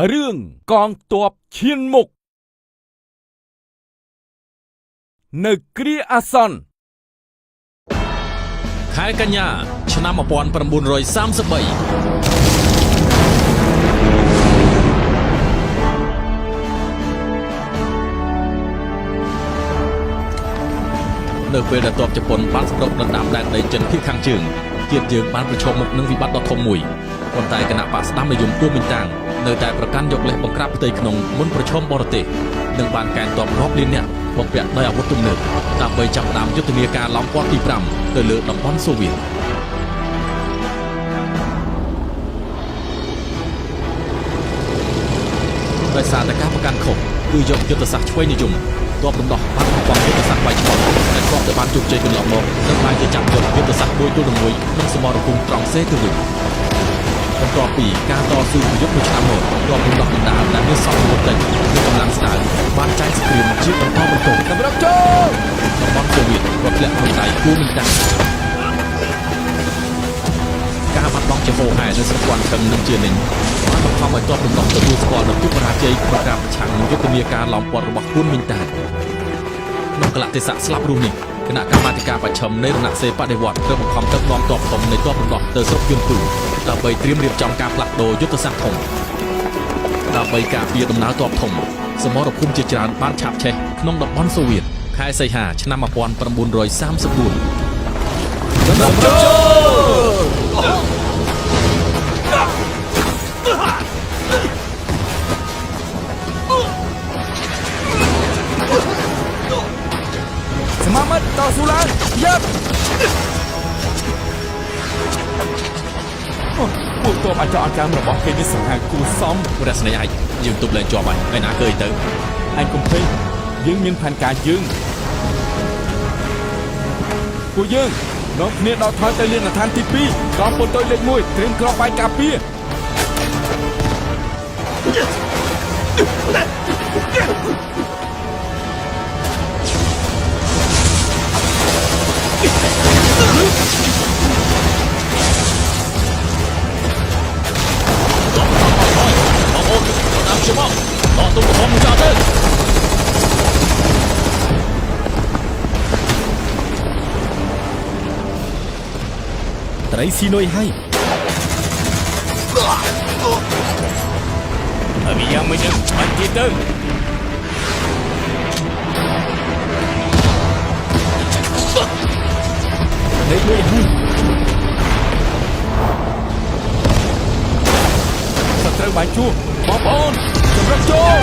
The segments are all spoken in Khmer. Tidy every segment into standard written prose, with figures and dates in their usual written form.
เรื่องกองទ័ពឈានមុខនៅគ្រាអាសន្នខែកញ្ញាឆ្នាំ1933នៅពេលដែលទ័ពជប៉ុនបានសម្រុកដណ្ដើមដែនដីចិនភាគខាងជើងជាតិយើងបានប្រឈមមុខនឹងវិបត្តិដ៏ធំមួយប៉ុន្តែគណៈបកស្ដាំនិយមគួរមិញតាំងនៅតែប្រកាន់យកលេសបង្ក្រាបផ្ទៃក្នុងមុនប្រឈមបរទេសនិងបានកែទ័ពរាប់លាននាក់បំពាក់ដោយអាវុធទំនើបដើម្បីចាប់ផ្ដើមយុទ្ធនាការឡោមព័ទ្ធទី5ទៅលើតំបន់សូវៀតដោយសារតែការប្រកាន់ខុសគឺយកយុទ្ធសាស្ត្រឆ្វេងនិយមទ័ពរំដោះបានបំផុសយុទ្ធសាស្ត្រវាយឆ្លងតែគ្រាន់តែបានជោគជ័យកន្លងមកនឹងបានទៅចាប់យកយុទ្ធសាស្ត្រមួយទល់នឹងមួយក្នុងសមរភូមិត្រង់សេទៅវិញបន្ទាប់ពីការតស៊ូប្រយុទ្ធមួយឆ្នាំមកទ័ពរំដោះបណ្ដាលដែលមានសង្ឃមុតតិចនិងកម្លាំងស្តើងបានចាយសង្គ្រាមជាបន្តបន្ទាប់សម្រាប់ចូលតំបន់សូវៀតក៏ធ្លាក់ក្នុងដៃគូមិញតាំងការបាត់បង់ជាហូរហែនៅស្រុកវ៉ាន់ខឹងនិងជានិញបានបង្ខំឲ្យទ័ពរំដោះទទួលស្គាល់នូវទុក្ខបរាជ័យក្នុងការប្រឆាំងនឹងយុទ្ធនាការឡោមព័ទ្ធរបស់គូមិញតាំងក្នុងកលៈទេសៈស្លាប់រស់នេះគណៈកម្មាធិការប្រឆាំងនៃរណសេបដិវត្តត្រូវបង្ខំទឹកនាំទ័ពធំនៃទ័ពរំដោះទៅស្រុកយន្តទូដើម្បីត្រៀមរៀបចំការផ្លាស់ប្ដូរយុទ្ធសាស្ត្រធំដើម្បីការពារដំណើរទ័ពធំសមរភូមិជាច្រើនបានឆាបឆេះក្នុងតំបន់សូវៀតខែសីហាឆ្នាំ1934សម្រាប់ចូលស្មាមិត្តតស៊ូឡើងយ៉ាប់ពួកទ័ពអាចអង្កាមរបស់គេនេះសង្ហាគូសំរស្មីឯងយើងទប់លែងជាប់ហើយឯណាគេទៅឯងកុំភ័យយើងមានផែនការយើងពួកយើងនាំគ្នាដល់ថយទៅលានដ្ឋានទី2កងពលតុយលេខ1ត្រៀមក្របបាយការពារត្រីស៊ីនុយហើយហើយយ៉ាងមិនដឹងបាច់ទៀតទៅលេខ1ហើយសត្រូវបាយជួបងប្អូនសម្រាប់ចូល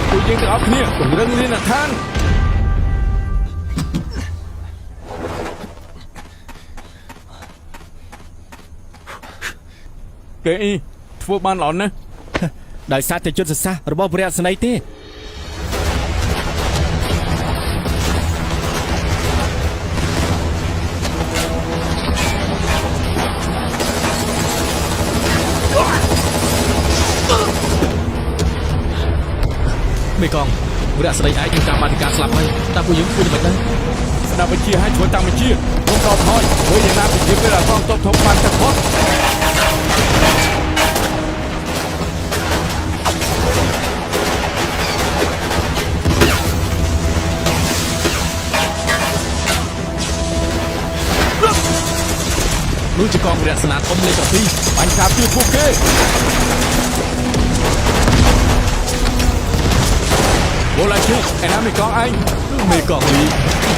ពួកយើងទាំងអស់គ្នាពង្រឹងលានដ្ឋានគេអ៊ីធ្វើបានល្អណាស់ដោយសារតែយុទ្ធសាស្ត្ររបស់ព្រះអស្នីទេមេកងវរៈស្ដីឯងនឹងតាមបានការស្លាប់ហើយតើពួកយើងធ្វើយ៉ាងម៉េចដែរស្ដាប់បញ្ជាឲ្យធ្វើតាមបញ្ជាខ្ញុំតបហើយព្រោះយ៉ាងណាប្រជាពលរដ្ឋកងទ័ពធំបានតែផុតនោះជាកងវរៈសេនាធំលេខ7បាញ់ការពារពួកគេបូឡាឈីឯណាមេកងឯងមេកងនេះ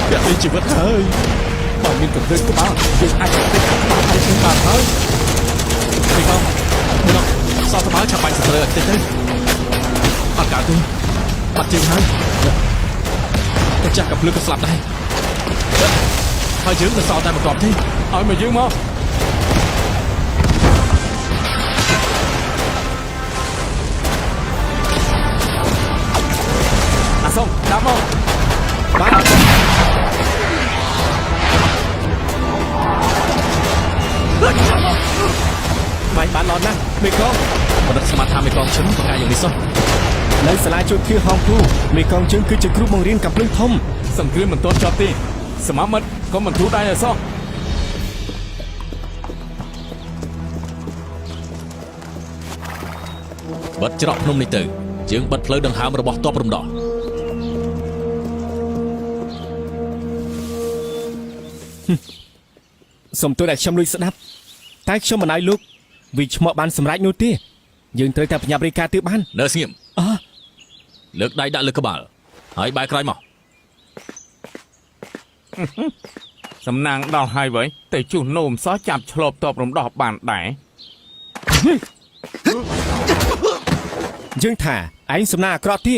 ពាក់លេជីវិតហើយបើមានកន្ទឹងក្បាលយើងអាចទៅក្បាលឲ្យខ្ញុំបានហើយមេកងមិនសោះត្បាល់ឆាប់បាញ់ស្ទើរតិចទៅអត់កើតទេបាត់ជើងហើយតែចាស់កំភ្លើក៏ស្លាប់ដែរហើយយើងមិនសល់តែបន្ទាប់ទេឲ្យមកយើងមកសូមដាក់មកបាទបាយបានល្អណាស់មេកងបណ្ឌិតស្មាត់ថាមេកងឈឹងបង្ហាញយ៉ាងនេះសោះ នៅសាលាជួនធាហងគ្រូមេកងជើងគឺជាគ្រូបង្រៀនកំភ្លើងធំ សង្គ្រាមមិនទាន់ចប់ទេសមាមិត្តក៏មិនធូរដៃឲ្យសោះ បិទច្រកភ្នំនេះទៅយើងបិទផ្លូវដង្ហើមរបស់ទ័ពរំដោះ សូមទោសដែលខ្ញុំលួចស្ដាប់តែខ្ញុំមិនឲ្យលោកវិឆ្មក់បានសម្រេចនោះទេយើងត្រូវតែបញ្ញាប់រាយការណ៍ទើបបាន នៅស្ងៀម អើ លើកដៃដាក់លើក្បាលហើយបែរក្រោយមក សំណាងដល់ហើយវិញតែជួសនោមសោះចាប់ឆ្លប់តបរំដោះបានដែរ យើងថាឯងសំណាងអាក្រក់ទេ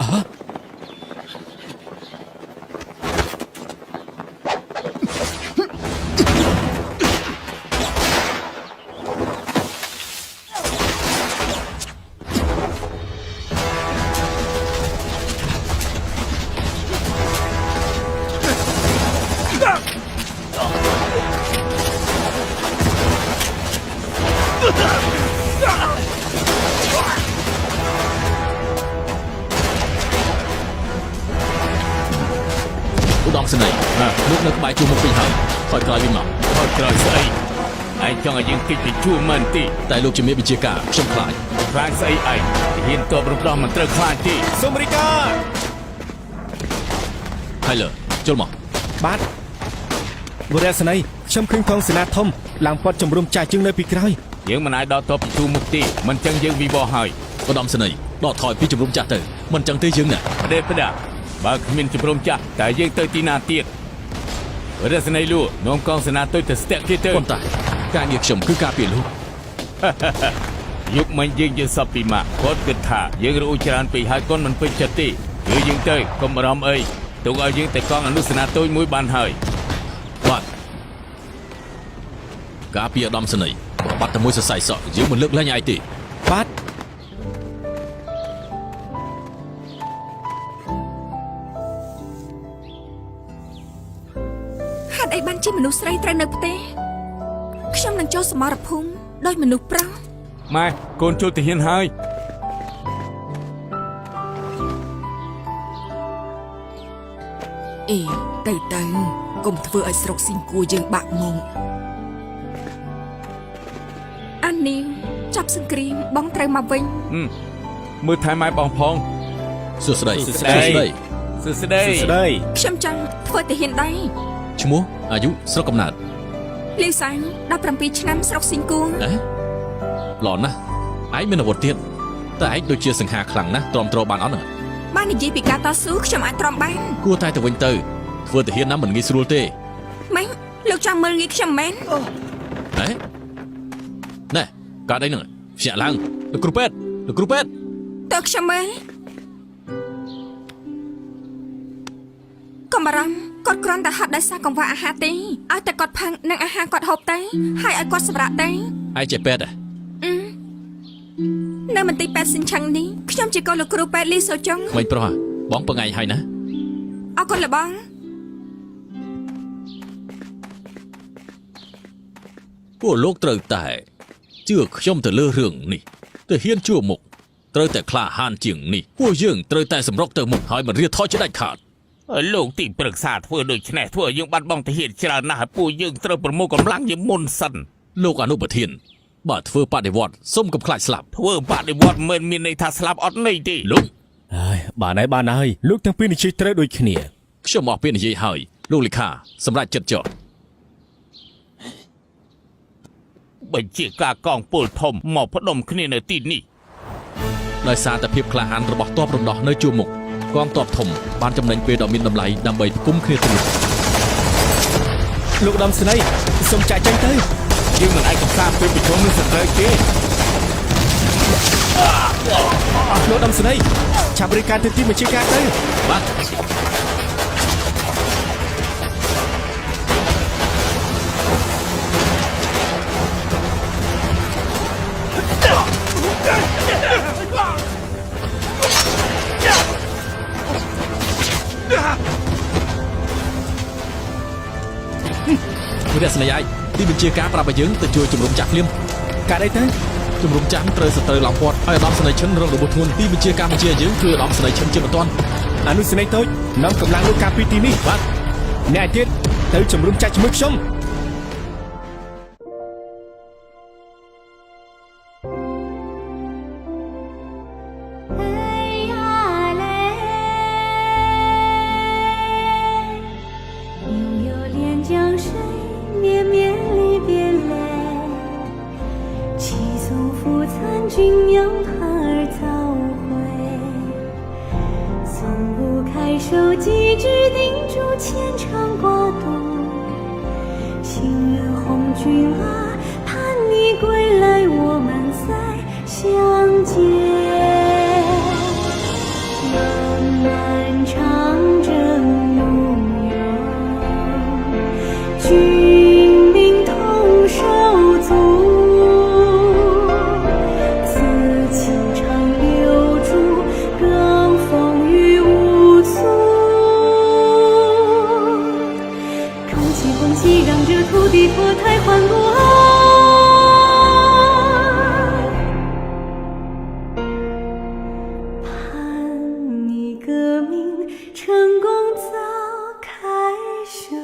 អើ ឧត្តមសេនីយ៍លោកនៅក្បែរជួរមុខពេញហើយថយក្រោយវិញមក ខត់ក្រោយស្អីឯងចង់ឲ្យយើងគិតពីជួរមែនទេ តែលោកជំរាបវិជាការខ្ញុំខ្លាច ខ្លាចស្អីឯងហ៊ានតបរំដោះមិនត្រូវខ្លាចទេ សូមរាយការណ៍ ហើយលើជល់មក បាទបុរសស្នីខ្ញុំឃើញកងសេនាធំឡើងពាត់ជំរុំចាស់ជើងនៅពីក្រោយ យើងមិនអាចដល់តបពីជួរមុខទេមិនចឹងយើងវិវត្តហើយ ឧត្តមសេនីយ៍ដកថយពីជំរំចាស់ទៅមិនចឹងទេយើងណា ផ្ដេសផ្ដាបើគ្មានជំរំចាស់តែយើងទៅទីណាទៀតរស្នីលួនាំកងសេនាទុយទៅស្ទាក់គេទៅ ប៉ុន្តែការងារខ្ញុំគឺការពារលោក យុគមិញយើងសពពីម៉ាក់គាត់គិតថាយើងរੂច្រើនពេកហើយកូនមិនពេញចិត្តទេគឺយើងទៅកុំបារម្ភអីទុកឲ្យយើងតែកងអនុសេនាទុយមួយបានហើយ បាទការពារឧត្តមសេនីយ៍បាត់តែមួយសរសៃសក់យើងមិនលើកលែងឯងទេ បាទ ហេតុអីបានជាមនុស្សស្រីត្រូវនៅផ្ទះខ្ញុំនឹងចូលសមរភូមិដោយមនុស្សប្រុស ម៉ែកូនចូលទៅហ៊ានហើយ អេទៅកុំធ្វើឲ្យស្រុកស៊ីងគួរយើងបាក់មកអានីចាប់សង្គ្រាមបងត្រូវមកវិញ មើលថែម៉ែបងផង សួស្តី សួស្តី សួស្តី ស្ដី ខ្ញុំចង់ធ្វើទាហានដែរ ឈ្មោះអាយុស្រុកកំណើត លីសាញ់17ឆ្នាំស្រុកស៊ីងគួរ ល្អណាស់ឯងមានអាវុធទៀតតែឯងដូចជាសង្ហាខ្លាំងណាស់ទ្រាំទ្របានអត់ហ្នឹង បាននិយាយពីការតស៊ូខ្ញុំអាចទ្រាំបាន គួរតែទៅវិញទៅធ្វើទាហានណាមិនងាយស្រួលទេ ម៉េចលោកចង់មើលងាយខ្ញុំមែន ហេណែកាត់អីហ្នឹងភ្ញាក់ឡើងលោកគ្រូពេទ្យលោកគ្រូពេទ្យ តើខ្ញុំមើលកុំបារម្ភគាត់គ្រាន់តែហត់ដោយសារកង្វះអាហារទេឲ្យតែគាត់ផឹកនិងអាហារគាត់ហូបទៅហើយឲ្យគាត់សម្រាកទៅ ឯងចេះពេទ្យហ៎ នៅមន្ទីរពេទ្យសិនឆឹងនេះខ្ញុំជាកូនលោកគ្រូពេទ្យលីសូចុង មិនប្រុសហ៎បងពងឯងហើយណា អរគុណលបង ពួកលោកត្រូវតែជឿខ្ញុំទៅលើរឿងនេះទៅហ៊ានជួមុខត្រូវតែក្លាហានជាងនេះពួកយើងត្រូវតែសម្រុកទៅមុខហើយមិនរៀថយជាដាច់ខាត លោកទីប្រឹក្សាធ្វើដូច្នេះធ្វើឲ្យយើងបាត់បង់ទាហានច្រើនណាស់ហើយពួកយើងត្រូវប្រមូលកម្លាំងជាមុនសិន លោកអនុប្រធានបើធ្វើបដិវត្តសុំកុំខ្លាចស្លាប់ ធ្វើបដិវត្តមិនមានន័យថាស្លាប់អត់ន័យទេ លោក ហើយបានហើយលោកទាំងពីរនិយាយត្រូវដូចគ្នា ខ្ញុំអស់ពេលនិយាយហើយលោកលិខាសម្រាប់ចិត្តចុះ បញ្ជាការកងពលធំមកផ្ដុំគ្នានៅទីនេះ ដោយសារតែភាពក្លាហានរបស់ទ័ពរំដោះនៅជួរមុខកងទ័ពធំបានចំណេញពេលដ៏មានតម្លៃដើម្បីផ្គុំគ្នាទៅមុខ លោកឧត្តមសេនីយ៍សូមចាក់ចេញទៅ យើងមិនអាចកំសាន្តពេលប្រជុំនឹងសត្រូវទេ លោកឧត្តមសេនីយ៍ឆាប់រាយការណ៍ទៅទីមជ្ឈការទៅ បាទ វិរៈស្នេហ៍ឯងទីបញ្ជាការប្រាប់ឲ្យយើងទៅជួយជំរុំចាក់ភ្លាម កាត់អីទៅ ជំរុំចាំត្រូវសត្រូវឡំពាត់ឲ្យឧត្តមសេនីយ៍ឈិនរងរបួសធ្ងន់ទីបញ្ជាកម្ពុជាយើងគឺឧត្តមសេនីយ៍ឈិនជាបន្ទាន់ អនុសេនីយ៍តូចនាំកម្លាំងលោកការពីទីនេះបាទអ្នកឯទៀតទៅជំរុំចាច់ជាមួយខ្ញុំ 君让盼儿早回，从不开手机只叮嘱牵肠挂肚。情人红军啊，盼你归来，我们再相见。漫漫长征路远，军民同手足。 让这土地脱胎换骨盼你革命成功早凯旋。